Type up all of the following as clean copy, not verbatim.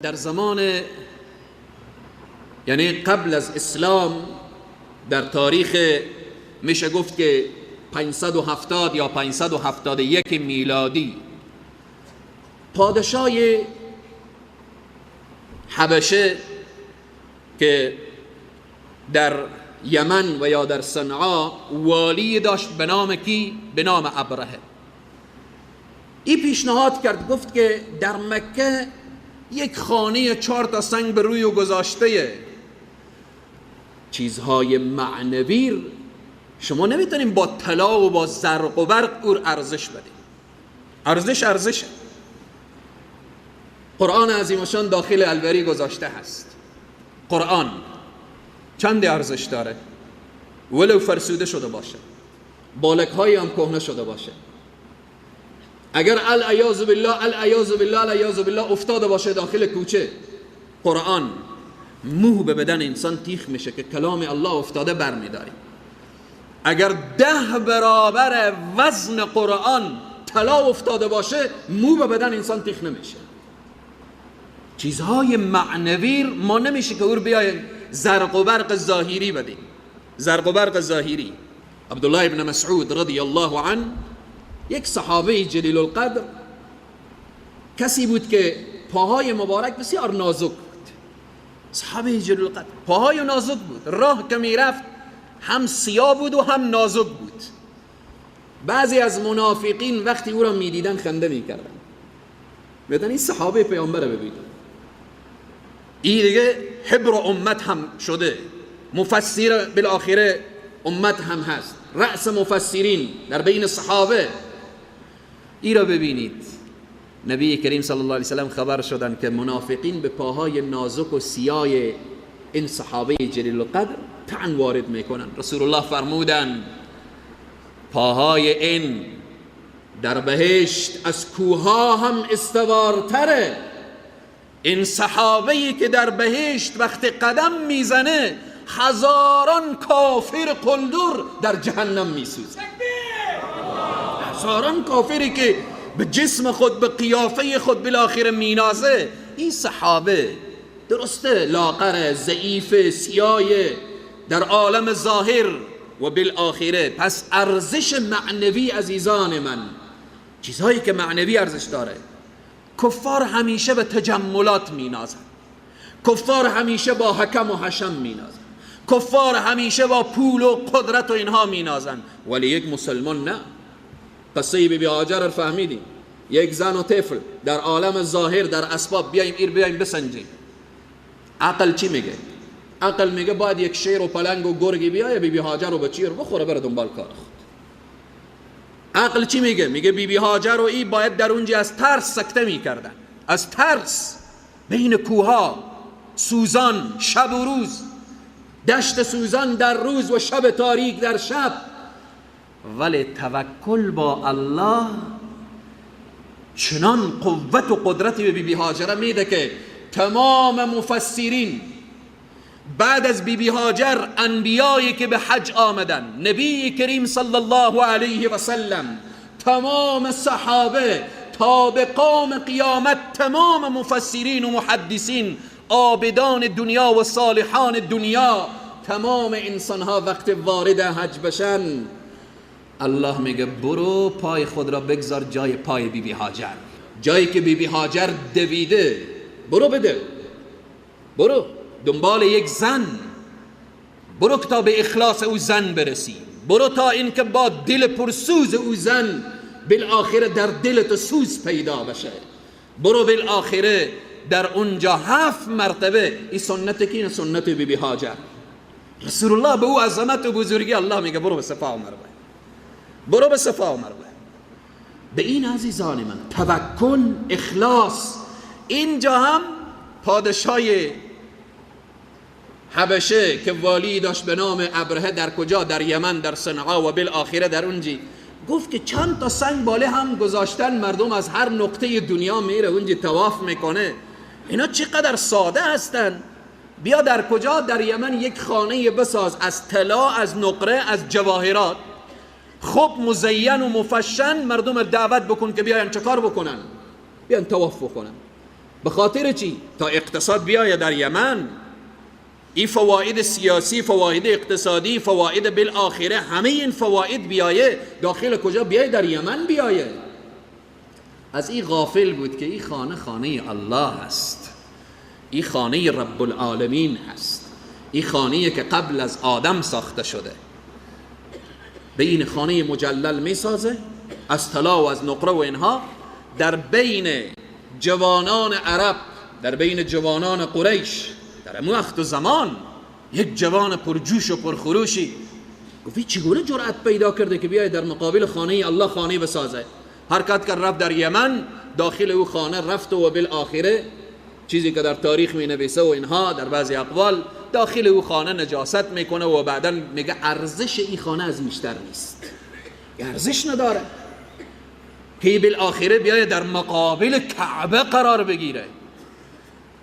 در زمان یعنی قبل از اسلام در تاریخ میشه گفت که 570 یا 571 میلادی پادشاه حبشه که در یمن و یا در صنعا والی داشت به نام کی؟ به نام ابرهه. این پیشنهاد کرد، گفت که در مکه یک خانه 4 تا سنگ به روی گذاشته چیزهای معنوی شما نمیتونیم با طلا و با زرق و برق او ارزش بدیم. ارزشه. قرآن عظیمشان داخل البری گذاشته هست. قرآن چند ارزش داره؟ ولو فرسوده شده باشه، بالک‌های هم کهنه شده باشه، اگر العیاذ بالله افتاده باشه داخل کوچه، قرآن موه به بدن انسان تیخ میشه که کلام الله افتاده برمیداری. اگر 10 برابر وزن قرآن طلا افتاده باشه موه به بدن انسان تیخ نمیشه. چیزهای معنوی ما نمیشه که اور بیایم زرق و برق ظاهری بدیم. زرق و برق ظاهری. عبدالله ابن مسعود رضی الله عنه یک صحابه جلیل القدر کسی بود که پاهای مبارک بسیار نازک بود. صحابه جلیل القدر پاهای نازک بود، راه که میرفت هم سیاه بود و هم نازک بود. بعضی از منافقین وقتی او را میدیدن خنده میکردن، میگفتن این صحابه پیامبر ببینید، این دیگه حبر امت هم شده، مفسر بالاخره امت هم هست، رأس مفسرین در بین صحابه. ای را ببینید، نبی کریم صلی الله علیه وسلم خبر شدن که منافقین به پاهای نازک و سیاه این صحابه جلیل القدر طعن وارد میکنن. رسول الله فرمودن پاهای این در بهشت از کوها هم استوارتره. این صحابه‌ای که در بهشت وقت قدم میزنه هزاران کافر قلدر در جهنم میسوزه. هزاران کافری که به جسم خود به قیافه خود بالاخره مینازه. این صحابه درسته لاغر، ضعیف، سیاه در عالم ظاهر و بالاخره، پس ارزش معنوی عزیزان من، چیزهایی که معنوی ارزش داره. کفار همیشه به تجملات مینازن، کفار همیشه با حکم و حشم مینازن، کفار همیشه با پول و قدرت و اینها مینازن، ولی یک مسلمان نه. قصه بی هاجر رو فهمیدیم، یک زن و طفل در عالم ظاهر در اسباب بیایم بسنجیم. عقل چی میگه؟ عقل میگه باید یک شیر و پلنگ و گرگی بیایه بی هاجر رو بچیر بخوره بره دنبال کار خود. عقل چی میگه؟ میگه بی هاجر و ای باید در اونجا از ترس سکته میکردن، از ترس بین کوها سوزان شب و روز، دشت سوزان در روز و شب تاریک در شب. ولی توکل با الله چنان قوت و قدرتی به بی هاجر میده که تمام مفسرین بعد از بی هاجر انبیایی که به حج آمدن، نبی کریم صلی الله علیه و سلم، تمام صحابه تا به قام قیامت، تمام مفسرین و محدثین، عابدان دنیا و صالحان دنیا، تمام انسانها وقت وارد حج بشن الله میگه برو پای خود را بگذار جای پای بی هاجر، جایی که بی هاجر دویده برو بده، برو دنبال یک زن، برو تا به اخلاص او زن برسی، برو تا اینکه با دل پرسوز او زن بالاخره در دلت سوز پیدا بشه، برو بالاخره در اونجا 7 مرتبه. این سنت کی؟ سنت بی هاجر. رسول الله به او عظمت و بزرگی الله میگه برو به صفا و مروه، برو به صفا و مروه. به این عزیزان من توکل، اخلاص. اینجا هم پادشاه حبشه که والی داشت به نام ابرهه، در کجا؟ در یمن، در صنعا و بالاخره در اونجی، گفت که چند تا سنگ باله هم گذاشتن، مردم از هر نقطه دنیا میره اونجی طواف میکنه. اینا چقدر ساده هستن. بیا در کجا؟ در یمن یک خانه بساز از طلا، از نقره، از جواهرات، خوب مزین و مفشن، مردم دعوت بکن که بیاین چه کار بکنن؟ بیان طواف بکنن. به خاطر چی؟ تا اقتصاد بیایه در یمن. این فواید سیاسی، فواید اقتصادی، فواید بالآخره، همه این فواید بیایه داخل کجا بیایه؟ در یمن بیایه. از این غافل بود که این خانه خانه الله هست، این خانه رب العالمین هست، این خانه که قبل از آدم ساخته شده. به این خانه مجلل می سازه از طلا و از نقره و اینها، در بین جوانان عرب، در بین جوانان قریش، در امو وقت و زمان یک جوان پرجوش و پرخروشی گفت چگونه جرأت پیدا کرده که بیاید در مقابل خانه الله خانه بسازه؟ حرکت کرد رفت در یمن، داخل او خانه رفت و بالآخره چیزی که در تاریخ می نویسه و اینها در بعضی اقوال، داخل او خانه نجاست میکنه و بعدا میگه ارزش این خانه از بیشتر نیست، ارزش نداره که بالآخره بیاید در مقابل کعبه قرار بگیره.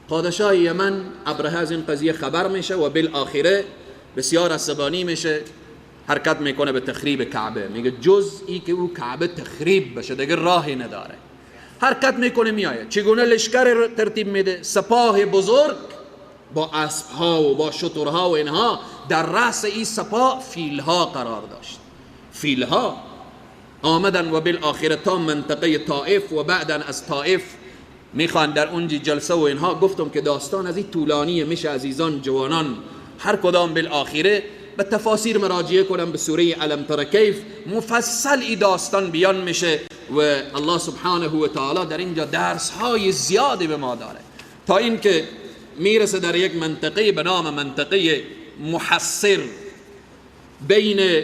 پادشاه یمن ابرهه از این قضیه خبر میشه و بالآخره بسیار عصبانی میشه، حرکت میکنه به تخریب کعبه. میگه جز ای که او کعبه تخریب بشه دیگه راهی نداره. حرکت میکنه میآید، چگونه لشکر ترتیب میده، سپاه بزرگ با اسبها و با شترها و اینها، در رأس این سپاه فیلها قرار داشت. فیلها آمدن و بالآخره تا منطقه طائف و بعدا از طائف میخوان در اونجی جلسه و اینها. گفتم که داستان از این طولانیه، میشه عزیزان جوانان هر کدام بالآخره به تفاسیر مراجعه کنم، به سوره الم تر کیف مفصل ای داستان بیان میشه و الله سبحانه و تعالی در اینجا درس های زیادی به ما داره، تا اینکه میرسه در یک منطقه به نام منطقه محصر بین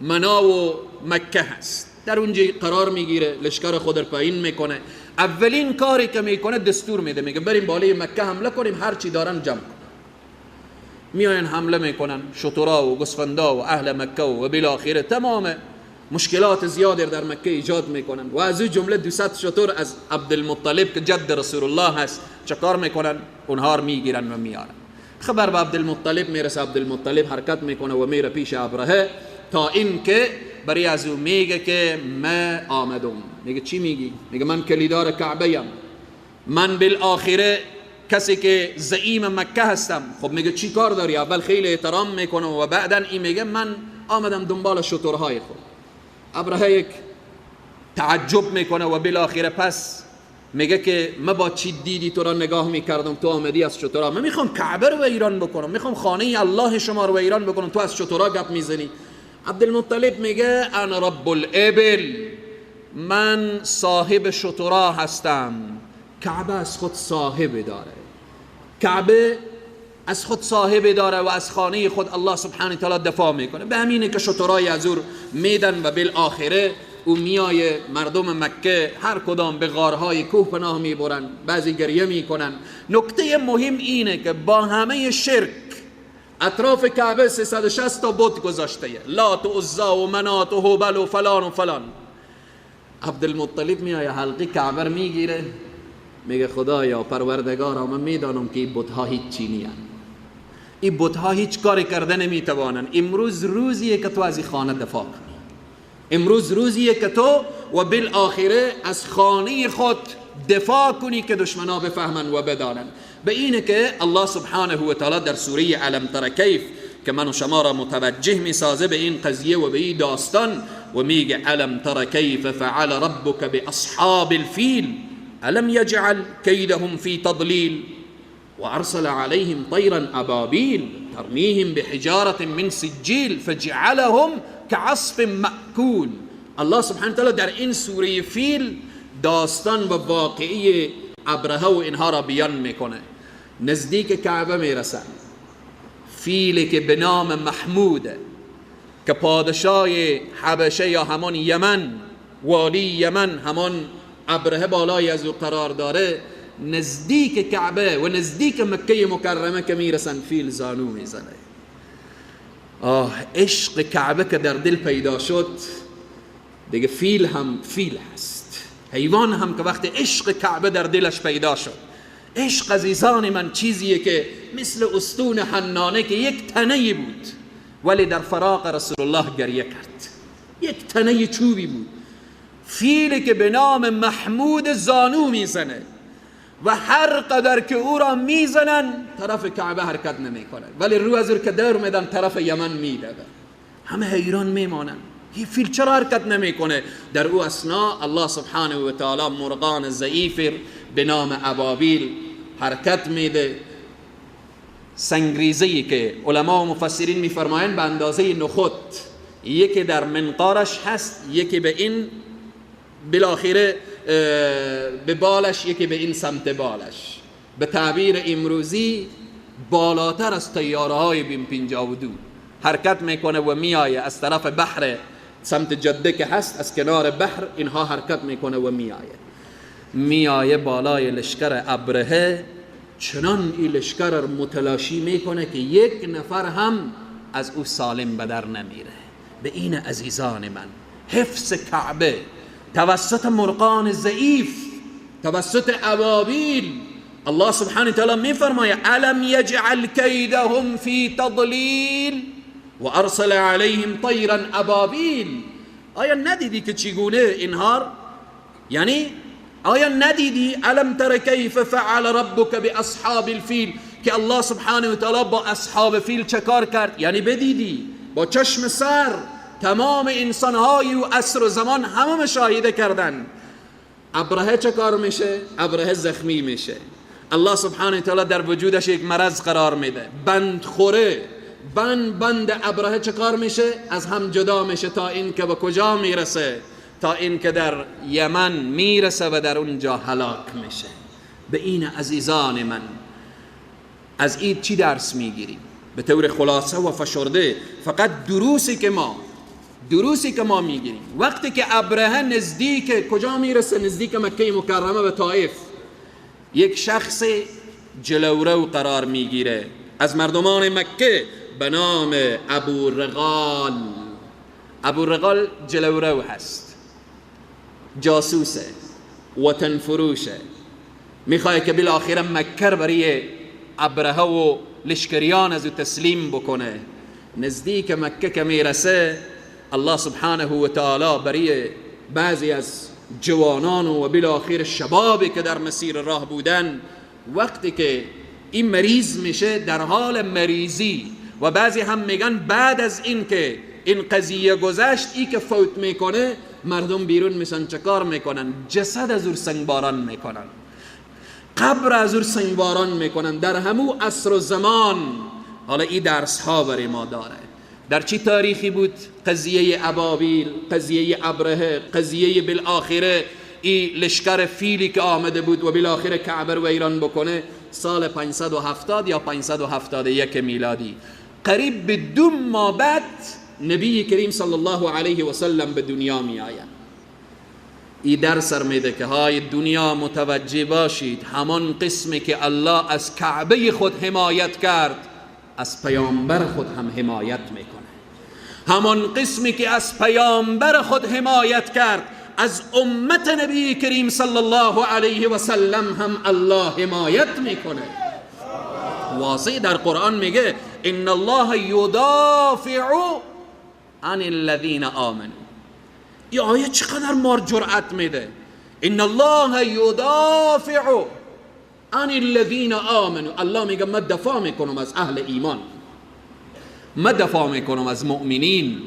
منا و مکه هست. در اونجا قرار میگیره، لشکر خود رو پایین میکنه. اولین کاری که میکنه دستور میده، میگه بریم بالای مکه حمله کنیم، هر چی دارن جمع کنیم. میاین حمله میکنن، شترا و گوسفندا و اهل مکه و بالاخره تمام مشکلات زیادی در مکه ایجاد میکنن و از اون جمله 200 شتر از عبدالمطلب که جد رسول الله هست چه کار میکنن؟ اونها رو میگیرن و میارن. خبر به عبدالمطلب میرسه، عبدالمطلب حرکت میکنه و میره پیش ابرهه، تا این که برای از او میگه که ما آمدم. میگه چی میگی؟ میگه من کلیدار کعبه ام، من بالآخره کسی که زعیم مکه هستم. خب میگه چی کار داری؟ اول خیلی احترام میکنه و بعدا این میگه من آمدم دنبال شترهای خود. ابرهه یک تعجب میکنه و بالاخره پس میگه که من با چی دیدی تو را نگاه میکردم تو آمدی از شترها؟ من میخوام کعبه رو ویران بکنم، میخوام خانه الله شما رو ویران بکنم، تو از شترها گپ میزنی. عبدالمطلب میگه انا رب الابل، من صاحب شترها هستم. کعبه از خود صاحب داره، کعبه از خود صاحب داره و از خانه خود الله سبحانه تعالی دفاع میکنه. به همینه که شترهای ازور میدن و بالاخره او میایه. مردم مکه هر کدام به غارهای کوه پناه میبرن، بعضی گریه میکنن. نکته مهم اینه که با همه شرک اطراف کعبه 360 تا بت گذاشته، لات و عزا و منات و هبل و فلان و فلان. عبدالمطلب میایه حلقی کعبه میگیره، میگه خدایا پروردگارا من میدانم که این بت‌ها هیچ چی نیست، این بت‌ها هیچ کاری کرده نمیتوانن. امروز روزیه که تو از این خانه دفاع کنی، امروز روزیه که تو و بالاخره از خانه خود دفاع کنی که دشمنا بفهمن و بدانن. به اینه که الله سبحانه و تعالی در سوره الم تر کیف که من و شما را متوجه میسازه به این قضیه و به این داستان و میگه الم تر کیف فعل ربک باصحاب الفیل الم یجعل کیدهم فی تضلیل وارسل عليهم طيرا ابابیل ترمیهم بحجارة من سجیل فجعلهم كعصف مأکول. الله سبحانه وتعالی در این سوره فیل داستان و واقعی ابرهه و اینها را بیان میکنه. نزدیک کعبه میرسن، فیلی که به نام محمود که پادشاه حبشه یا همان یمن، والی یمن همان ابرهه بالای از او قرار داره، نزدیک کعبه و نزدیک مکه مکرمه که میرسن فیل زانو میزنه. عشق کعبه که در دل پیدا شد دیگه فیل هم فیل هست، حیوان هم که وقت عشق کعبه در دلش پیدا شد. عشق عزیزان من چیزیه که مثل استون حنانه که یک تنه بود ولی در فراق رسول الله گریه کرد، یک تنه چوبی بود. فیلی که به نام محمود زانو میزنه و هر قدر که او را میزنن طرف کعبه حرکت نمیکنه، ولی رو از که دور میدن طرف یمن میدوه. همه حیران میمانن این فیل چرا حرکت نمیکنه؟ در او اثنا الله سبحانه و تعالی مرغان ضعیف به نام ابابیل حرکت میده. سنگریزی که علما و مفسرین میفرمایند به اندازه نخود، یکی در منقارش هست، یکی به این بالاخره به بالش، یکی به این سمت بالش. به تعبیر امروزی بالاتر از طیاره های بیم 52 حرکت میکنه و میایه از طرف بحر سمت جده که هست، از کنار بحر اینها حرکت میکنه و میایه بالای لشکر ابرهه. چنان این لشکر را متلاشی میکنه که یک نفر هم از او سالم به در نمیره. به این عزیزان من حفظ کعبه توسط مرغان ضعیف، توسط ابابیل، الله سبحانه و تعالی میفرماید الم یجعل کیدهم فی تضلیل و ارسل علیهم طیرا ابابیل. آیا ندیدی که چگونه اینها، یعنی آیا ندیدی الم تر کیف فعل ربک باصحاب الفیل، که الله سبحانه و تعالی با اصحاب فیل چه کار کرد؟ یعنی بدیدی با چشم سر، تمام انسانهای و عصر و زمان همه مشاهده کردن. ابرهه چه کار میشه؟ ابرهه زخمی میشه، الله سبحانه و تعالی در وجودش یک مرض قرار میده، بند خوره. بند ابرهه چه کار میشه؟ از هم جدا میشه تا این که به کجا میرسه؟ تا این که در یمن میرسه و در اونجا هلاک میشه. به این عزیزان من از این چی درس میگیریم؟ به طور خلاصه و فشرده فقط دروسی که ما میگیریم وقتی که ابرهه نزدیک کجا میرسه؟ نزدیک مکه مکرمه به طائف، یک شخص جلورو قرار میگیره از مردمان مکه به نام ابو رغال جلورو هست، جاسوسه، وطن فروشه، میخواد که بالاخره مکه برای ابرهه و لشکریان از او تسلیم بکنه. نزدیک مکه که میرسه الله سبحانه و تعالی برای بعضی از جوانان و بالاخره شبابی که در مسیر راه بودن، وقتی که این مریض میشه در حال مریضی، و بعضی هم میگن بعد از این که این قضیه گذشت ای که فوت میکنه، مردم بیرون میشن چه کار میکنن؟ جسد از او سنگباران میکنن، قبر از او سنگباران میکنن در همو عصر و زمان. حالا این درس ها برای ما داره. در چی تاریخی بود قضیه ابابیل، قضیه ابرهه، قضیه بالاخره این لشکر فیلی که آمده بود و بالاخره کعبه رو ویران بکنه؟ سال 570 یا 571 میلادی، قریب به 2 ماه بعد نبی کریم صلی الله علیه و سلم به دنیا می آید. این درس میده که های دنیا متوجه باشید، همان قسمی که الله از کعبه خود حمایت کرد از پیامبر خود هم حمایت میکنه. همان قسمی که از پیامبر خود حمایت کرد از امت نبی کریم صلی الله علیه و سلم هم الله حمایت میکنه. واضح در قرآن میگه ان الله یدافع عن الذین آمنوا. این آیه چقدر ما جرأت میده. ان الله یدافع عن الذین آمنوا. الله میگه من دفاع میکنم از اهل ایمان، من دفاع میکنم از مؤمنین،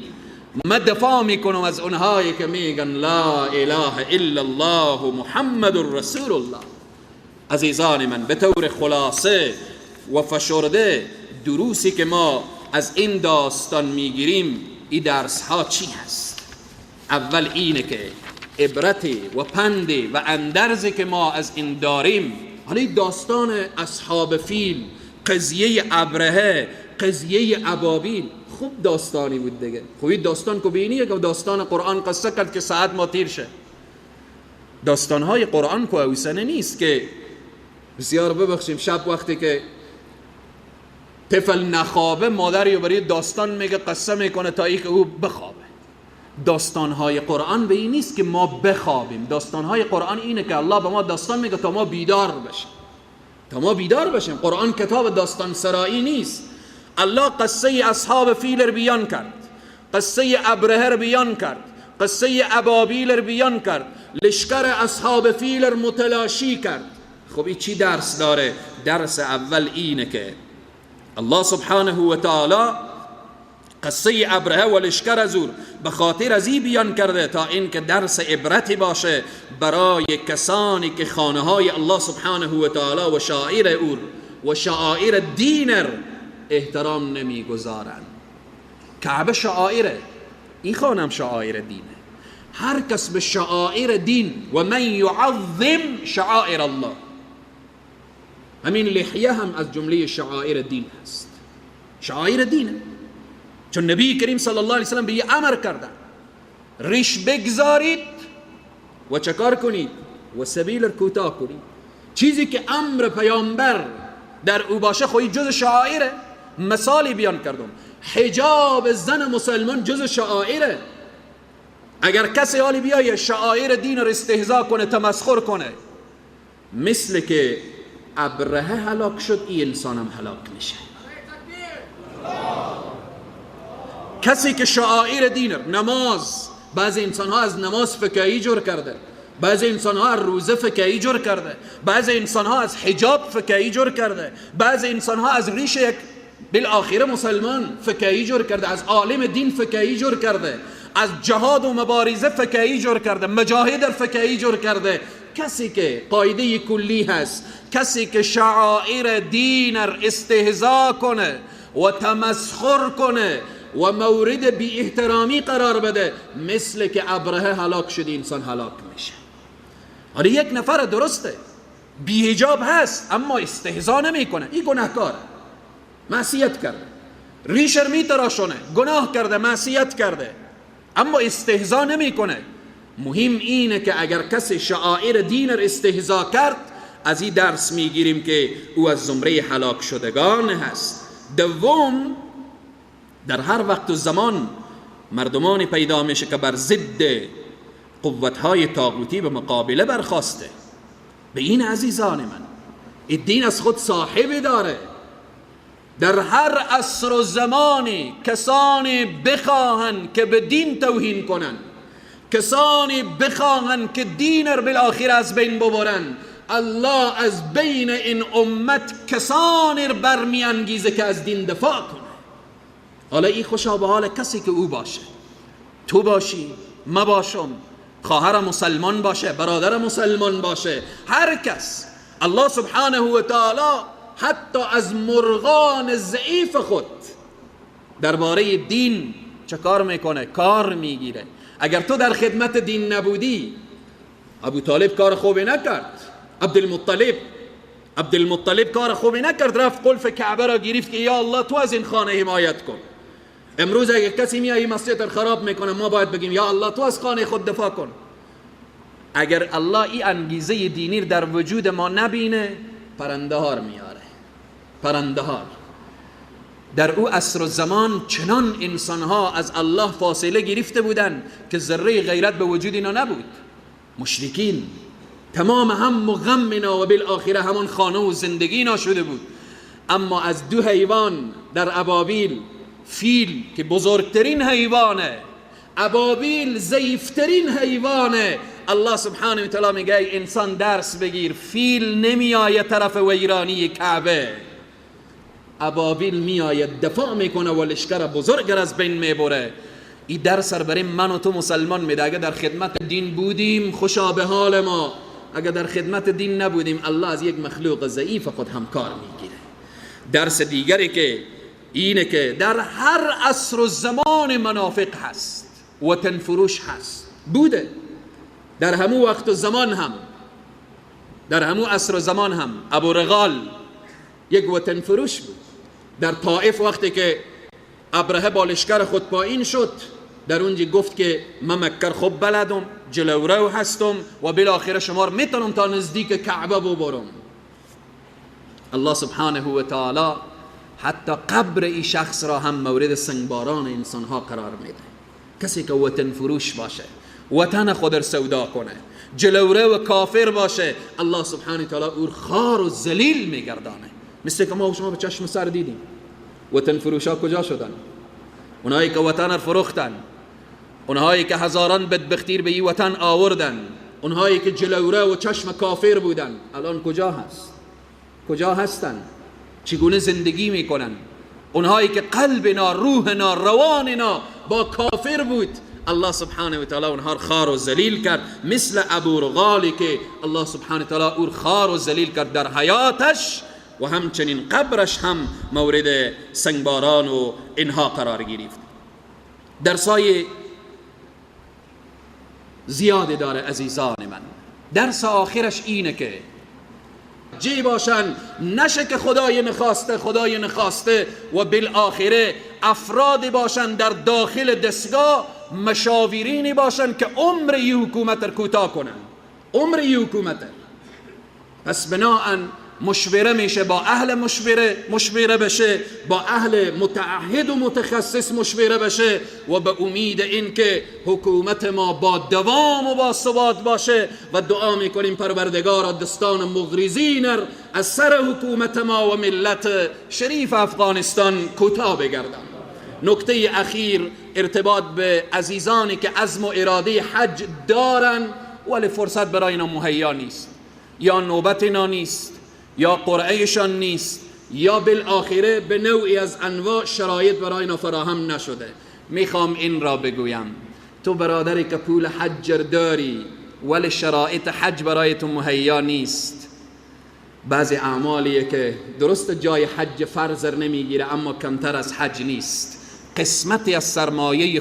من دفاع میکنم از اونهایی که میگن لا اله الا الله محمد رسول الله. عزیزان من به طور خلاصه و فشرده دروسی که ما از این داستان میگیریم، این درس ها چی هست؟ اول اینه که عبرتی و پندی و اندرزی که ما از این داریم، حالا داستان اصحاب فیل، قضیه ابرهه، قضیه ابابیل، خوب داستانی بود دیگه. خوبی داستان کو بینیه که داستان قرآن قصه کرد که ساعت ما تیر شه. داستانهای قرآن کو اوسنه نیست که بسیار ببخشیم شب وقتی که طفل نخوابه مادر یا برای داستان میگه قصه میکنه تا ای که او بخوابه. داستانهای قرآن به این نیست که ما بخوابیم. داستانهای قرآن اینه که الله به ما داستان میگه تا ما بیدار بشیم، تا ما بیدار بشیم. قرآن کتاب داستان سرایی نیست. الله قصه اصحاب فیل رو بیان کرد، قصه ابرهه رو بیان کرد، قصه ابابیل رو بیان کرد، لشکر اصحاب فیل رو متلاشی کرد. خب این چی درس داره؟ درس اول اینه که الله سبحانه و تعالی قصه ابرهه و لشکر ازور به خاطر از این بیان کرده تا این که درس عبرتی باشه برای کسانی که خانه های الله سبحانه و تعالی و شاعر او و شعائر دینر احترام نمیگذارند. کعبه شعائره، این خانه هم شعائر دینه. هر کس به شعائر دین و من یعظم شعائر الله، همین لحیه هم از جمله شعائر دین هست، شعائر دینه. چون نبی کریم صلی الله علیه وسلم به یه امر کردن ریش بگذارید و چکار کنید و سبیل کوتاه کنید. چیزی که امر پیامبر در او باشه خوی جز شعائره. مثالی بیان کردم، حجاب زن مسلمان جز شعائره. اگر کسی حالی بیایه شعائر دین رو استهزا کنه، تمسخر کنه، مثل که ابرهه هلاک شد این انسان هم هلاک میشه. کسی که شعائر دین، نماز، بعضی انسان ها از نماز فکاهی جور کرده، بعضی انسان ها از روزه فکاهی جور کرده، بعضی انسان ها از حجاب فکاهی جور کرده، بعضی انسان ها از ریش یک بالاخره مسلمان فکاهی جور کرده، از عالم دین فکاهی جور کرده، از جهاد و مبارزه فکاهی جور کرده، مجاهد فکاهی جور کرده. کسی که قاعده کلی هست، کسی که شعائر دین استهزا کنه و تمسخر کنه و مورد بی احترامی قرار بده، مثل که ابرهه هلاک شد انسان هلاک میشه. آره یک نفر درسته بی حجاب هست اما استهزا نمیکنه، این گناهکاره، معصیت کرده. ریشر میتراشونه، گناه کرده، معصیت کرده، اما استهزا نمیکنه. مهم اینه که اگر کسی شعائر دین را استهزا کرد، از این درس میگیریم که او از زمره هلاک شدگان هست. دوم، در هر وقت و زمان مردمانی پیدا میشه که بر ضد قوتهای طاغوتی به مقابله برخاسته. به این عزیزان من، این دین از خود صاحب داره. در هر عصر و زمانی کسانی بخواهند که به دین توهین کنند، کسانی بخواهند که دین را بالاخره از بین ببرند، الله از بین این امت کسانی را برمیانگیزه که از دین دفاع کنه. حالا این خوشا به حال کسی که او باشه، تو باشی، ما باشم، خواهر مسلمان باشه، برادر مسلمان باشه، هر کس. الله سبحانه و تعالی حتی از مرغان ضعیف خود درباره دین چه کار میکنه؟ کار میگیره. اگر تو در خدمت دین نبودی، ابو طالب کار خوبی نکرد، عبدالمطلب کار خوبی نکرد، رفت قلف کعبه را گرفت که یا الله تو از این خانه حمایت کن. امروز اگر کسی میایی مسجد را خراب میکنه، ما باید بگیم یا الله تو از خانه خود دفاع کن. اگر الله این انگیزه دینی در وجود ما نبینه، پرنده ها میاره. پرنده ها در او عصر و زمان چنان انسان ها از الله فاصله گرفته بودن که ذره غیرت به وجود اینا نبود. مشرکین تمام هم و غم اینا و بالاخره همون خانه و زندگی اینا شده بود. اما از دو حیوان در ابابیل، فیل که بزرگترین حیوانه، ابابیل ضعیفترین حیوانه، الله سبحانه و تعالی میگه ای انسان درس بگیر، فیل نمیآید طرف ویرانی کعبه، ابابیل میآید دفاع میکنه و لشکر بزرگ از بین میبره. این درس برای من و تو مسلمان میده. اگر در خدمت دین بودیم خوشا به حال ما، اگر در خدمت دین نبودیم الله از یک مخلوق ضعیف خود هم کار میگیره. درس دیگری که اینه که در هر عصر و زمان منافق هست، وطن فروش هست، بوده در همو وقت و زمان هم، در همو عصر و زمان هم. ابو رغال یک وطن فروش بود. در طائف وقتی که ابرهه با لشکر خود پایین شد، در اونجا گفت که من مکر خوب بلدم، جلورو هستم و بالاخره شما میتونم تا نزدیک کعبه ببرم. الله سبحانه و تعالی حتی قبر این شخص را هم مورد سنگباران انسان ها قرار میده. کسی که وطن فروش باشه، وطن خود را سودا کنه، جلوره و کافر باشه، الله سبحانه و تعالی او خار و ذلیل میگردانه. مثل که ما و شما به چشم سر دیدیم. وطن فروش ها کجا شدن؟ اونهایی که وطن را فروختن، اونهایی که هزاران بدبختیر به این وطن آوردن، اونهایی که جلوره و چشم کافر بودن الان کجا هست؟ کجا هستن؟ چگونه زندگی میکنن؟ اونهایی که قلبنا، روحنا، رواننا با کافر بود، الله سبحانه و تعالی اونها رو خار و ذلیل کرد، مثل ابو رغالی که الله سبحانه و تعالی او خار و ذلیل کرد در حیاتش و همچنین قبرش هم مورد سنگباران و اینها قرار گرفت. درسای زیاده داره عزیزان من. درس آخرش اینه که جی باشن، نشه که خدای نخواسته و بالآخره افرادی باشن در داخل دستگاه، مشاورینی باشن که عمر ی حکومت رو کوتاه کنن، عمر ی حکومت. پس بناهن مشوره میشه، با اهل مشوره بشه، با اهل متعهد و متخصص مشوره بشه و به امید این که حکومت ما با دوام و با ثبات باشه و دعا میکنیم پروردگار دستان مغرضین از سر حکومت ما و ملت شریف افغانستان کوتاه بگردن. نکته اخیر ارتباط به عزیزانی که عزم و اراده حج دارن ولی فرصت برای اینا مهیا نیست، یا نوبت اینا نیست، یا قرعهشان نیست، یا بالآخره به نوعی از انواع شرایط برای اینا فراهم نشده. میخوام این را بگویم، تو برادری که پول حج داری ولی شرایط حج برای تو مهیا نیست، بعضی اعمالیه که درست جای حج فرض نمیگیره اما کمتر از حج نیست، قسمتی از سرمایه